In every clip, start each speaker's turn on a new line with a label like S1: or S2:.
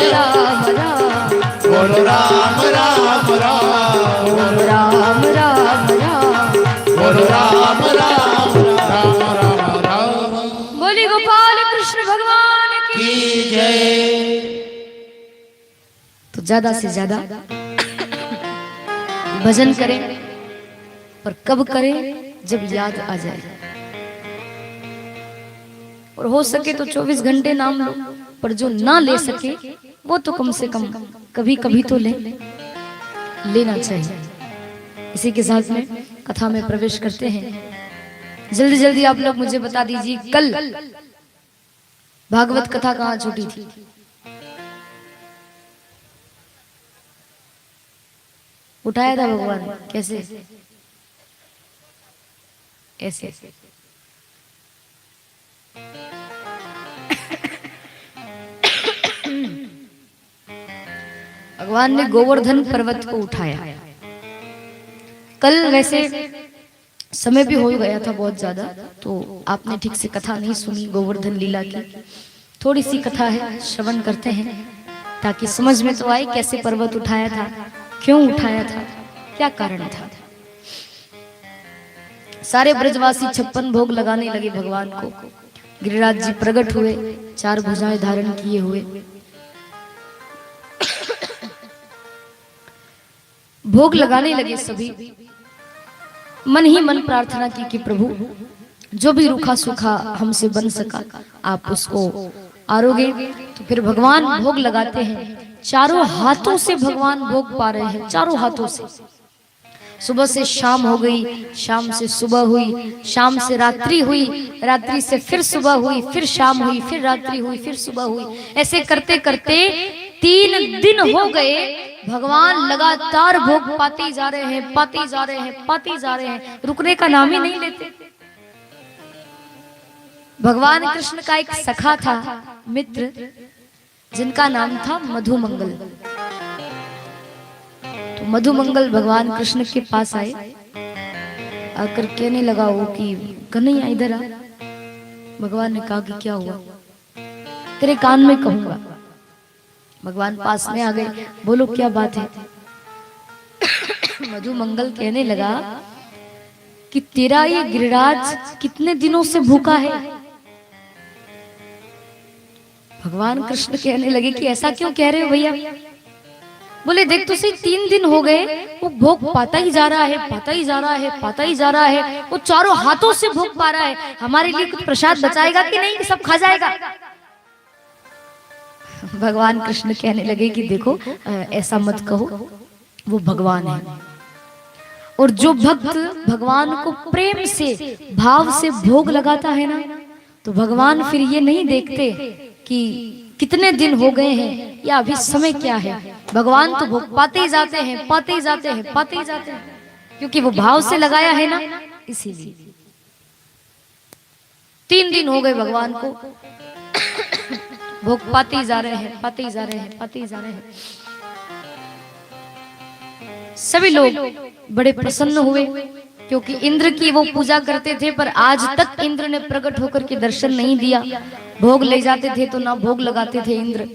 S1: राम राम,
S2: बोलो राम राम राम,
S1: बोलो राम राम राम,
S2: बोलो राम राम राम राम राम।
S1: बोली गोपाल कृष्ण भगवान की।
S2: की जय।
S1: तो ज्यादा से ज्यादा भजन करें, पर कब करें? जब याद आ जाए। और हो सके तो 24 घंटे नाम लो, पर जो ना ले सके वो तो कम से कम कभी कभी तो लेना चाहिए। इसी के साथ में कथा में प्रवेश करते हैं। जल्दी जल्दी आप लोग मुझे बता दीजिए, कल भागवत कथा कहाँ छूटी थी? उठाया था भगवान, कैसे? ऐसे। भगवान ने गोवर्धन पर्वत को उठाया। कल वैसे समय भी हो गया था बहुत ज्यादा, तो आपने ठीक से कथा नहीं सुनी गोवर्धन लीला की। थोड़ी सी कथा है, श्रवण करते हैं ताकि समझ में तो आए कैसे पर्वत उठाया था, क्यों उठाया था, क्या कारण था। सारे ब्रजवासी 56 भोग लगाने लगे भगवान को। गिरिराज जी प्रकट हुए, 4 भुजाएं धारण किए हुए। भोग लगाने लगे सभी। मन ही मन प्रार्थना की कि प्रभु जो भी रूखा सूखा हमसे बन सका आप उसको आरोगे। तो फिर भगवान भोग लगाते हैं। चारों हाथों से भगवान भोग पा रहे हैं, चारों हाथों से। सुबह से शाम हो गई, शाम से सुबह हुई, शाम से रात्रि हुई, रात्रि से फिर सुबह हुई, फिर शाम हुई, फिर रात्रि हुई, फिर सुबह हुई। ऐसे करते करते 3 दिन हो गए। भगवान लगातार भोग पाते जा रहे हैं, पाते जा रहे हैं, पाते जा रहे हैं, रुकने का नाम ही नहीं लेते। भगवान कृष्ण का एक सखा था, मित्र, जिनका नाम था मधुमंगल। तो मधुमंगल भगवान कृष्ण के पास आए, आकर कहने लगा वो कि कन्हैया इधर आ। भगवान ने कहा कि क्या हुआ? तेरे कान में कहूंगा। भगवान पास में आ गए, बोलो क्या बात है? मधुमंगल कहने लगा कि तेरा ये गिरिराज कितने दिनों से भूखा है। भगवान कृष्ण कहने लगे कि ऐसा क्यों कह रहे हो भैया? बोले देख तो सही, 3 दिन हो गए वो भोग पाता ही जा रहा है, पाता ही जा रहा है, पाता ही जा रहा है। वो चारों हाथों से भोग पा रहा है। हमारे लिए कुछ प्रसाद बचाएगा कि नहीं, कि सब खा जाएगा? भगवान कृष्ण कहने लगे कि देखो ऐसा मत कहो, वो भगवान है। और जो भक्त भगवान को प्रेम से भाव से भोग लगाता है ना, तो भगवान फिर ये नहीं देखते कि कितने दिन हो गए हैं या अभी समय क्या है। भगवान तो भोग पाते ही जाते हैं, पाते ही जाते हैं, पाते ही जाते हैं, क्योंकि वो भाव से लगाया है ना, इसीलिए। 3 दिन हो गए भगवान को भोग पाते ही जा रहे हैं, पाते ही जा रहे हैं, पाते ही जा रहे हैं। सभी लोग बड़े प्रसन्न हुए, क्योंकि इंद्र की वो पूजा करते थे, पर आज तक इंद्र ने प्रकट होकर के दर्शन नहीं दिया। भोग ले जाते थे तो ना भोग लगाते थे इंद्र।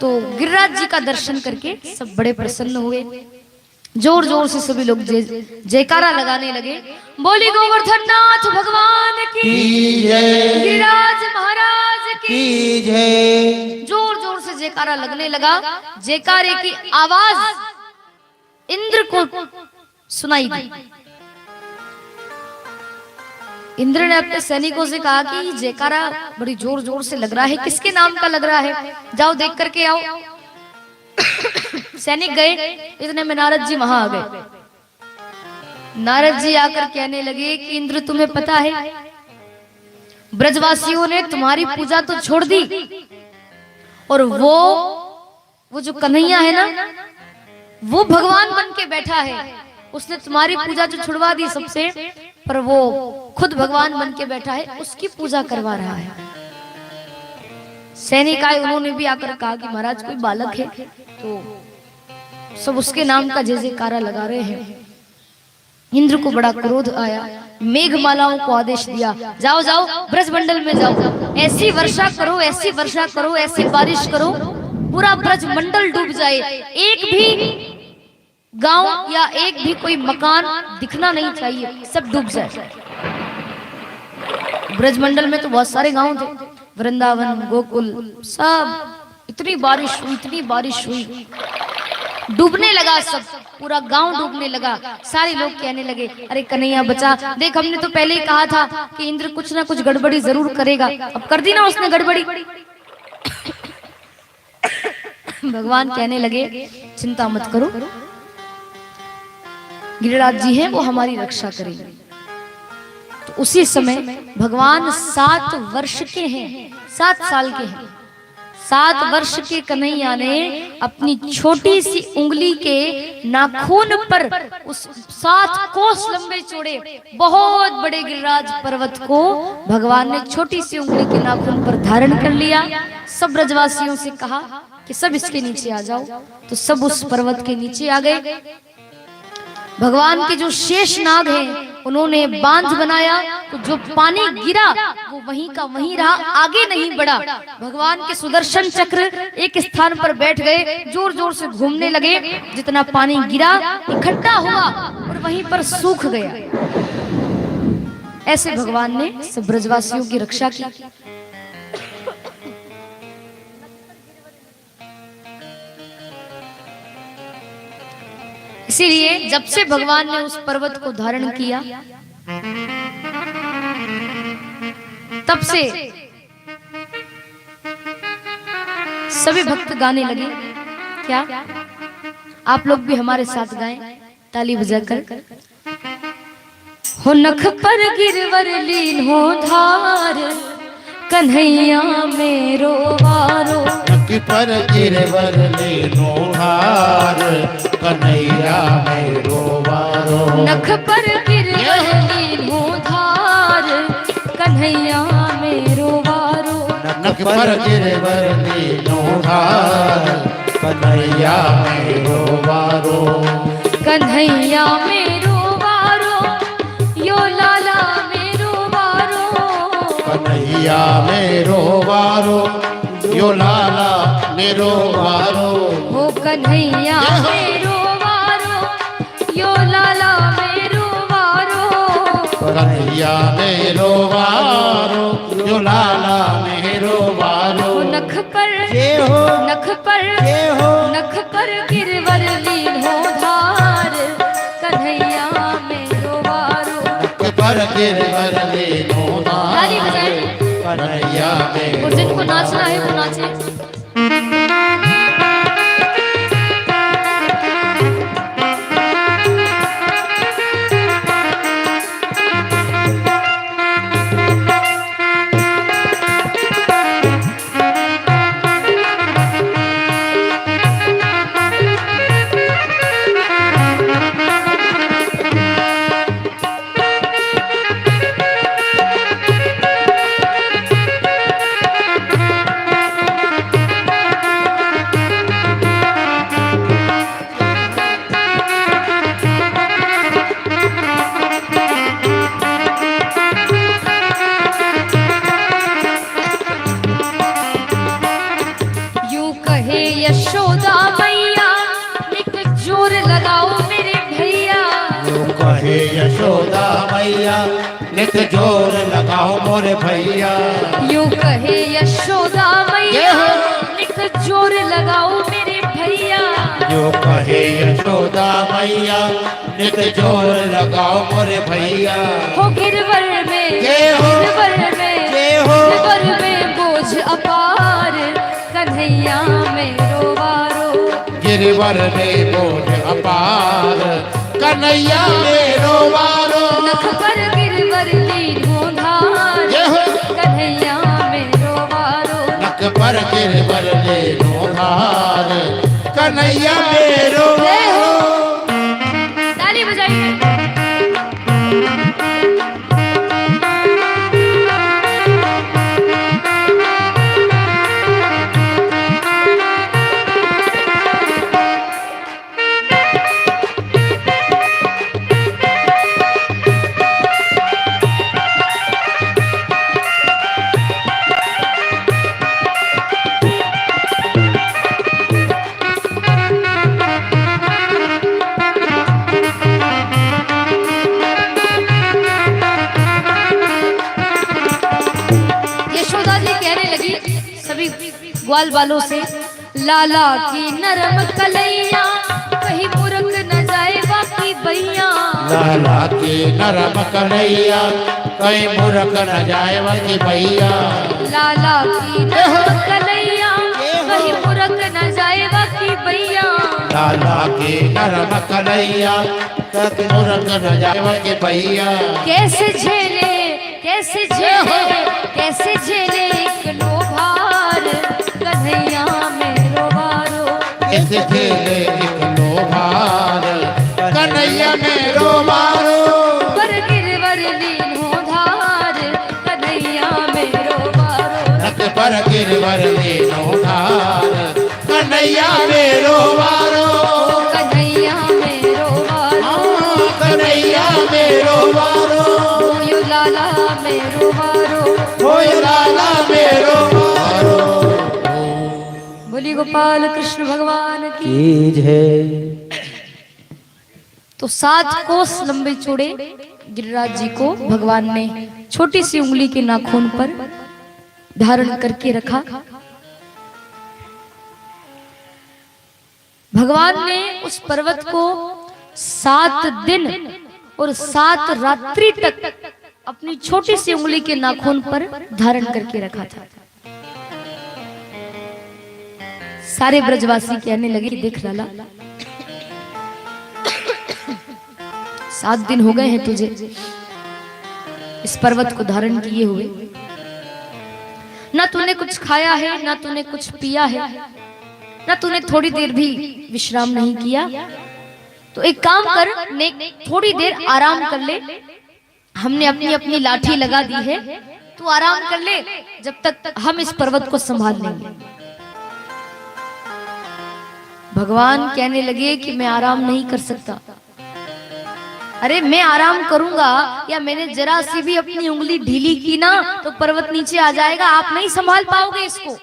S1: तो गिरिराज जी का दर्शन करके सब बड़े प्रसन्न हुए। जोर जोर से सभी लोग जयकारा लगाने लगे, बोली गोवर्धन नाथ भगवान की जय, गिरिराज महाराज की
S2: जय।
S1: जोर जोर से जयकारा लगने लगा। जयकारे की आवाज इंद्र को सुनाई दी। इंद्र ने अपने सैनिकों से कहा कि ये जयकारा बड़ी जोर जोर से लग रहा है, किसके नाम का लग रहा है? जाओ देख करके आओ। सैनिक गए, इतने में नारद जी वहां आ गए। नारद जी आकर कहने लगे कि इंद्र तुम्हें पता है, ब्रजवासियों ने तुम्हारी पूजा तो छोड़ दी, और वो जो कन्हैया है ना, वो भगवान बन के बैठा है। उसने तुम्हारी पूजा जो छुड़वा दी सबसे, पर वो खुद भगवान बन के बैठा है, उसकी पूजा करवा रहा है। सैनिक आए, उन्होंने भी आकर कहा कि महाराज कोई बालक है, तो सब उसके नाम का जय जयकारा लगा रहे हैं। इंद्र को बड़ा क्रोध आया, मेघमालाओं को आदेश दिया, जाओ जाओ ब्रजमंडल में जाओ, ऐसी वर्षा करो, ऐसी वर्षा करो, ऐसी बारिश करो, पूरा ब्रजमंडल डूब जाए, एक भी गांव या एक भी कोई मकान दिखना नहीं चाहिए, सब डूब जाए। ब्रजमंडल में तो बहुत सारे गांव थे, वृंदावन, गोकुल, सब इतनी बारिश हुई, इतनी बारिश हुई, डूबने लगा सब, पूरा गांव डूबने लगा। सारे लोग कहने लगे, अरे कन्हैया बचा, देख हमने तो पहले ही कहा था कि इंद्र कुछ ना कुछ गड़बड़ी जरूर करेगा, अब कर दी ना उसने गड़बड़ी। भगवान कहने लगे, चिंता मत करो, गिरिराज जी हैं वो हमारी रक्षा करेंगे। तो उसी समय भगवान 7 वर्ष के हैं, 7 साल के हैं, 7 वर्ष के कन्हैया ने अपनी छोटी सी उंगली के नाखून पर उस 7 कोस लंबे चौड़े बहुत बड़े गिरिराज पर्वत को भगवान ने छोटी सी उंगली के नाखून पर धारण कर लिया। सब ब्रजवासियों से कहा कि सब इसके नीचे आ जाओ, तो सब उस पर्वत के नीचे आ गए। भगवान के जो शेष नाग हैं उन्होंने बांध बनाया, तो जो पानी गिरा वो वहीं का वहीं रहा, आगे नहीं बढ़ा। भगवान के सुदर्शन चक्र एक स्थान पर बैठ गए, जोर जोर से घूमने लगे, जितना पानी गिरा इकट्ठा हुआ और वहीं पर सूख गया। ऐसे भगवान ने सब ब्रजवासियों की रक्षा की। इसीलिए जब से भगवान ने उस पर्वत को धारण किया, तब से सभी भक्त गाने लगे। क्या आप लोग भी हमारे साथ गाएं, ताली बजाकर। हो नख पर गिरवर लीन हो धार, कन्हैया मेरो वारो।
S2: नख पर गिरवर लीनो धार, कन्हैया मेरो वारो।
S1: नख पर गिरवर लीनो धार, कन्हैया मेरो वारो।
S2: नख पर गिरवर लीनो धार, कन्हैया मेरो वारो।
S1: कन्हैया मेरो वारो, यो लाला मेरो वारो।
S2: कन्हैया मेरो वारो, यो लाला मेरो वारो।
S1: हो कन्हैया मेरो वारो, यो लाला मेरो वारो।
S2: कन्हैया मेरो वारो, यो लाला मेरो वारो।
S1: हो नख पर, नख पर, नख पर गिरवर लीन हो धार, कन्हैया मेरो वारो।
S2: नख पर गिरवर लीनो धार,
S1: ताली बजाएं।
S2: कन्हैया मेरो।
S1: और जिनको नाचना है वो नाचे। यशोदा मैया निक जोर लगाओ मेरे भैया।
S2: यूं कहे यशोदा मैया, नित जोर लगाओ मोरे भैया।
S1: यूं कहे यशोदा मैया, निक जोर लगाओ मेरे भैया।
S2: यूं कहे यशोदा मैया, नित जोर लगाओ मोरे भैया।
S1: हो गिरवर में, गिरवर में, गिरवर में बोझ अपार, कन्हैया मेरो वारो।
S2: गिरवर में बोझ अपार, कन्हैया मेरो वारो।
S1: नख पर गिरवर लीनो धार, कन्हैया मेरो वारो।
S2: नख पर गिरवर लीनो धार, कन्हैया मेरो वारो।
S1: ताली बजाइए। ग्वाल बालों से। लाला की नरम कलैया कहीं मुरक न जाए बाकी भैया।
S2: लाला की नरम कन्हैया कहीं मुरक न जाए बाकी भैया।
S1: लाला की नरम कलैया कहीं मुरक न जाए बाकी भैया।
S2: लाला की नरम कन्हैया कहीं मुरक न जाए बाकी भैया।
S1: कैसे झेले कैसे झेले कैसे झेले एक नो भार कन्हैया मेरो बारो।
S2: कैसे झेले एक नो भार कन्हैया मेरो बारो।
S1: पर गिरवर लीनो धार कन्हैया मेरो बारो।
S2: रत पर गिरवर लीनो धार कन्हैया मेरो बारो।
S1: कन्हैया मेरो बारो।
S2: कन्हैया मेरो बारो।
S1: यो लाला मेरो बारो।
S2: होय लाला मेरो बारो।
S1: बोली गोपाल कृष्ण भगवान की। तो 7 कोस लंबे चौड़े गिरिराज जी को भगवान ने छोटी सी उंगली के नाखून पर धारण करके रखा। भगवान ने उस पर्वत को 7 दिन और 7 रात्रि तक अपनी छोटी सी उंगली के नाखून पर धारण करके रखा था। सारे ब्रजवासी कहने लगे कि देख लाला 7 दिन हो गए हैं तुझे इस पर्वत को धारण किए हुए। ना तूने कुछ खाया है ना तूने कुछ पिया है ना तूने थोड़ी देर भी विश्राम नहीं किया। तो एक काम कर ने थोड़ी देर आराम कर ले। हमने अपनी अपनी लाठी लगा दी है तू आराम कर ले जब तक हम इस पर्वत को संभाल लेंगे। भगवान कहने लगे कि मैं आराम नहीं कर सकता। अरे मैं आराम करूंगा या मैंने जरा सी भी अपनी उंगली ढीली की ना तो पर्वत नीचे आ जाएगा। आप नहीं संभाल पाओगे इसको।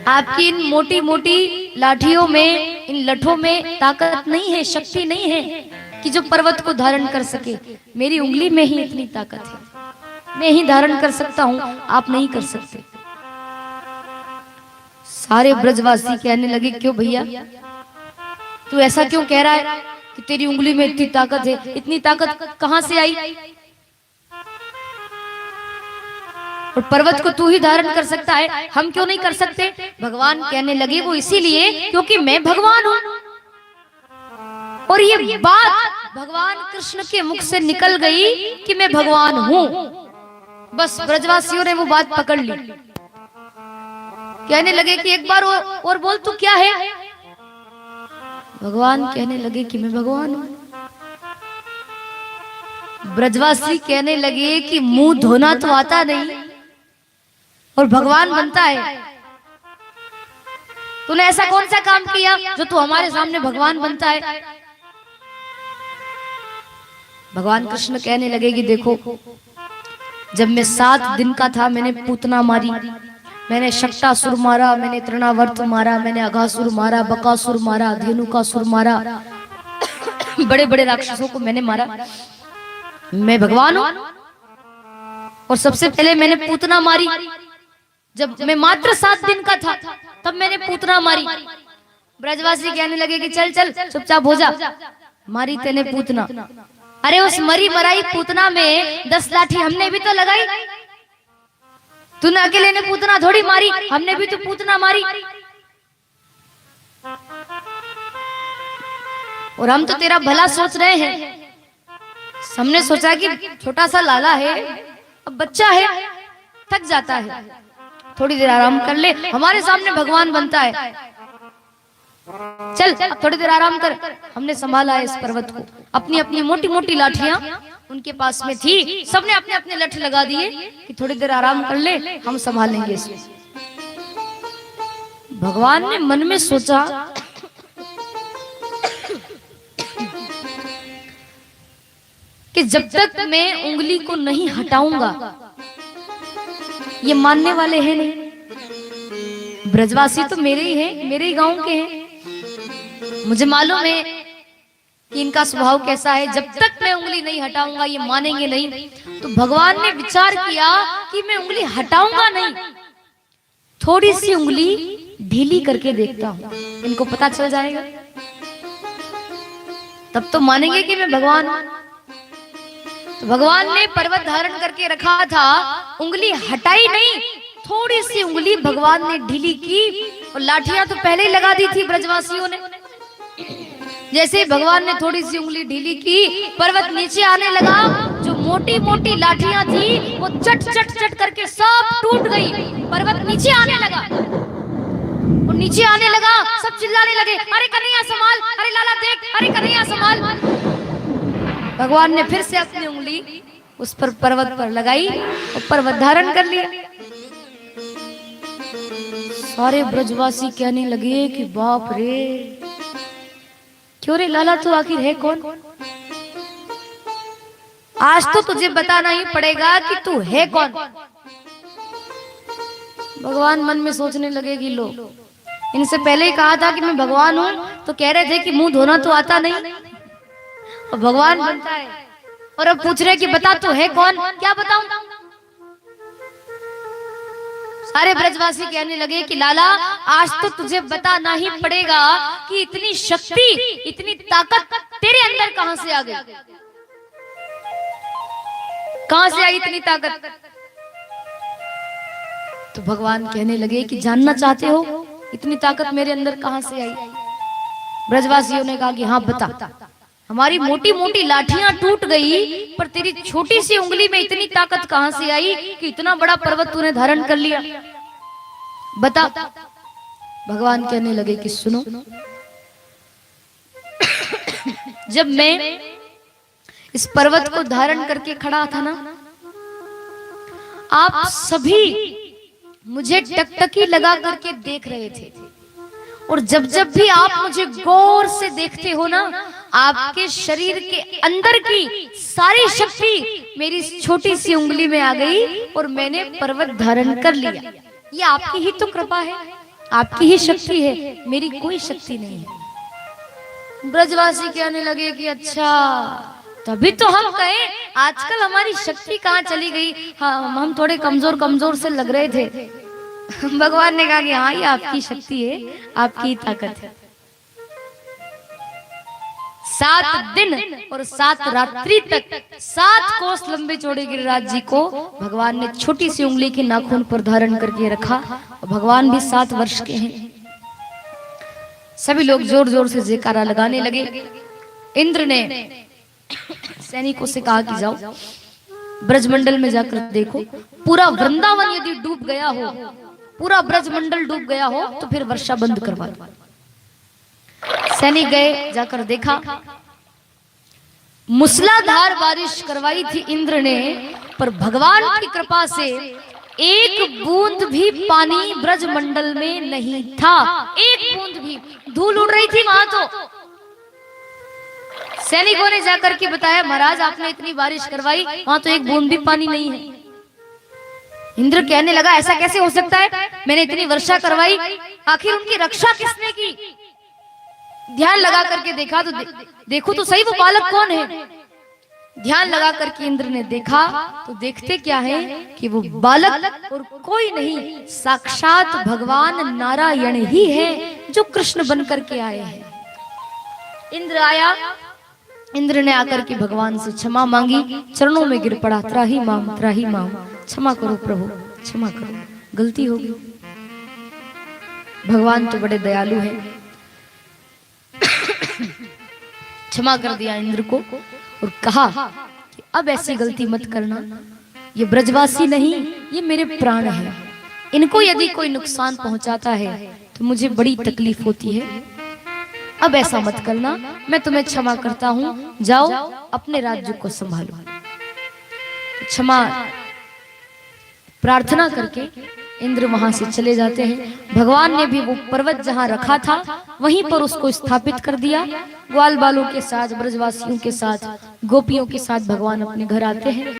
S1: आपकी इन मोटी मोटी लाठियों में इन लठों में ताकत नहीं है, शक्ति नहीं है कि जो पर्वत को धारण कर सके। मेरी उंगली में ही इतनी ताकत है, मैं ही धारण कर सकता हूं, आप नहीं कर सकते। सारे ब्रजवासी कहने लगे क्यों भैया तू ऐसा क्यों कह रहा है कि तेरी उंगली में इतनी ताकत है? इतनी ताकत कहां से आई? और पर्वत को तू ही धारण कर सकता है, हम क्यों नहीं कर सकते? भगवान कहने लगे वो इसीलिए क्योंकि मैं भगवान हूं। और ये बात भगवान कृष्ण के मुख से निकल गई कि मैं भगवान हूं। बस ब्रजवासियों ने वो बात पकड़ ली। कहने लगे कि एक बार और बोल तू क्या है? भगवान कहने लगे कि मैं भगवान हूं। ब्रजवासी कहने लगे कि मुंह धोना तो आता नहीं और भगवान बनता है। तूने ऐसा कौन सा काम किया जो तू हमारे सामने भगवान बनता है? भगवान कृष्ण कहने लगे कि देखो जब मैं 7 दिन का था मैंने पूतना मारी, मैंने शक्टासुर मारा, मैंने तृणावर्त मारा, मैंने अघासुर मारा, बकासुर मारा, धेनुकासुर मारा, बड़े बड़े राक्षसों को मैंने मारा। मैं भगवान हूं। और सबसे पहले मैंने पूतना मारी जब मैं मात्र 7 दिन का था, तब मैंने पूतना मारी। ब्रजवासी कहने लगे कि चल चल चुपचाप हो जा, मारी तेने पूतना। अरे उस मरी मराई पूतना में 10 लाठी हमने भी तो लगाई। तूने अकेले ने पूतना थोड़ी मारी, हमने भी तो पूतना मारी। और हम तो तेरा भला सोच रहे हैं। हमने सोचा कि छोटा सा लाला है, अब बच्चा है, थक जाता है, थोड़ी देर आराम कर ले, हमारे सामने भगवान बनता है। चल थोड़ी देर आराम कर। हमने संभाला है इस पर्वत को। अपनी अपनी मोटी मोटी लाठियां उनके पास में थी, सबने अपने अपने लठ लगा दिए कि थोड़ी देर आराम कर ले, हम संभालेंगे इसको। भगवान ने मन में सोचा कि जब तक मैं उंगली को नहीं हटाऊंगा ये मानने वाले हैं नहीं। ब्रजवासी तो मेरे ही हैं, मेरे ही गांव के हैं। मुझे मालूम है कि इनका स्वभाव कैसा है, जब तक मैं उंगली नहीं हटाऊंगा ये मानेंगे नहीं। तो भगवान ने विचार किया कि मैं उंगली हटाऊंगा नहीं, थोड़ी सी उंगली ढीली करके देखता हूं, इनको पता चल जाएगा, तब तो मानेंगे कि मैं भगवान हूं। तो भगवान ने पर्वत धारण करके रखा था, उंगली हटाई नहीं, थोड़ी सी उंगली भगवान ने ढीली की, और लाठियां तो पहले ही लगा दी थी ब्रजवासियों ने। जैसे ही भगवान ने थोड़ी सी उंगली ढीली की, पर्वत नीचे आने लगा। जो मोटी मोटी लाठियां थी वो चट चट चट करके सब टूट गई, पर्वत नीचे आने लगा। और नीचे आने लगा, सब चिल्लाने लगे, अरे कन्हैया संभाल, अरे लाला देख, अरे कन्हैया संभाल। भगवान ने फिर से अपनी उंगली उस पर पर्वत पर लगाई और पर्वत धारण कर लिया। सारे ब्रजवासी कहने लगे कि बाप रे, क्यों रे लाला, तू आखिर है कौन? आज तो तुझे बताना ही पड़ेगा कि तू है कौन। भगवान मन में सोचने लगे कि लो, इनसे पहले ही कहा था कि मैं भगवान हूं, तो कह रहे थे कि मुंह धोना तो आता नहीं, और भगवान बनता है, और अब पूछ रहे कि बता तू है कौन, क्या बताऊं? सारे ब्रजवासी कहने लगे कि लाला, आज तो तुझे बताना ही पड़ेगा कि इतनी शक्ति, इतनी ताकत तेरे अंदर कहां से आ गई, कहां से आई इतनी ताकत? तो भगवान कहने लगे कि जानना चाहते हो इतनी ताकत मेरे अंदर कहां से आई? ब्रजवासियों ने कहा कि हाँ बता। हमारी मोटी मोटी लाठियां टूट गई, पर तेरी छोटी सी उंगली में इतनी ताकत कहां से आई कि इतना बड़ा पर्वत तूने धारण कर लिया, बता। भगवान कहने लगे कि सुनो, जब मैं इस पर्वत को धारण करके खड़ा था ना, आप सभी मुझे टकटकी लगा करके देख रहे थे, और जब जब भी आप मुझे गौर से देखते हो ना, आपके शरीर के अंदर की सारी शक्ति मेरी छोटी सी उंगली में आ गई और मैंने पर्वत धारण कर लिया। ये आपकी ही तो कृपा है, आपकी ही शक्ति है, मेरी कोई शक्ति नहीं है। ब्रजवासी कहने लगे कि अच्छा, तभी तो हम कहें आजकल हमारी शक्ति कहाँ चली गई, हाँ हम थोड़े कमजोर कमजोर से लग रहे थे। भगवान ने कहा कि हाँ ये आपकी शक्ति है, आपकी ताकत है। 7 दिन और 7 रात्रि तक 7 कोस लंबे चौड़े गिरिराज जी को भगवान ने छोटी सी उंगली के नाखून पर धारण करके रखा, और भगवान भी 7 वर्ष के हैं। सभी लोग जोर जोर से जयकारा लगाने लगे। इंद्र ने सैनिकों से कहा कि जाओ ब्रजमंडल में जाकर देखो, पूरा वृंदावन यदि डूब गया हो, पूरा ब्रजमंडल डूब गया हो, तो फिर वर्षा बंद करवा दो। सैनिक गए, जाकर देखा, मूसलाधार बारिश करवाई थी इंद्र ने, पर भगवान की कृपा से एक बूंद भी पानी ब्रजमंडल में नहीं था, एक बूंद भी। धूल उड़ रही थी वहां तो। सैनिकों ने जाकर के बताया, महाराज आपने इतनी बारिश करवाई, वहां तो एक बूंद भी पानी नहीं है। इंद्र कहने लगा ऐसा कैसे हो सकता है, मैंने इतनी वर्षा करवाई, आखिर उनकी रक्षा किसने की? ध्यान लगा करके देखा तो देखो तो सही वो बालक कौन है। ध्यान लगा करके इंद्र ने देखा तो देखते क्या है कि वो बालक और कोई नहीं, साक्षात भगवान नारायण ही है जो कृष्ण बन करके आए हैं। इंद्र आया, इंद्र ने आकर के भगवान से क्षमा मांगी, चरणों में गिर पड़ा, त्राही माम त्राही माम, क्षमा करो प्रभु, क्षमा करो, गलती हो गई। भगवान तो बड़े दयालु हैं, क्षमा कर दिया इंद्र को और कहा कि अब ऐसी गलती मत करना, ये ब्रजवासी नहीं, ये मेरे प्राण हैं, इनको यदि कोई नुकसान पहुंचाता है तो मुझे बड़ी तकलीफ होती है, अब ऐसा मत करना, मैं तुम्हें क्षमा करता हूं, जाओ अपने राज्य को संभालो। क्षमा प्रार्थना करके इंद्र वहां से चले जाते हैं। भगवान ने भी वो पर्वत जहां रखा था वहीं पर उसको स्थापित कर दिया। ग्वाल बालों के साथ, ब्रजवासियों के साथ, गोपियों के साथ भगवान अपने घर आते हैं।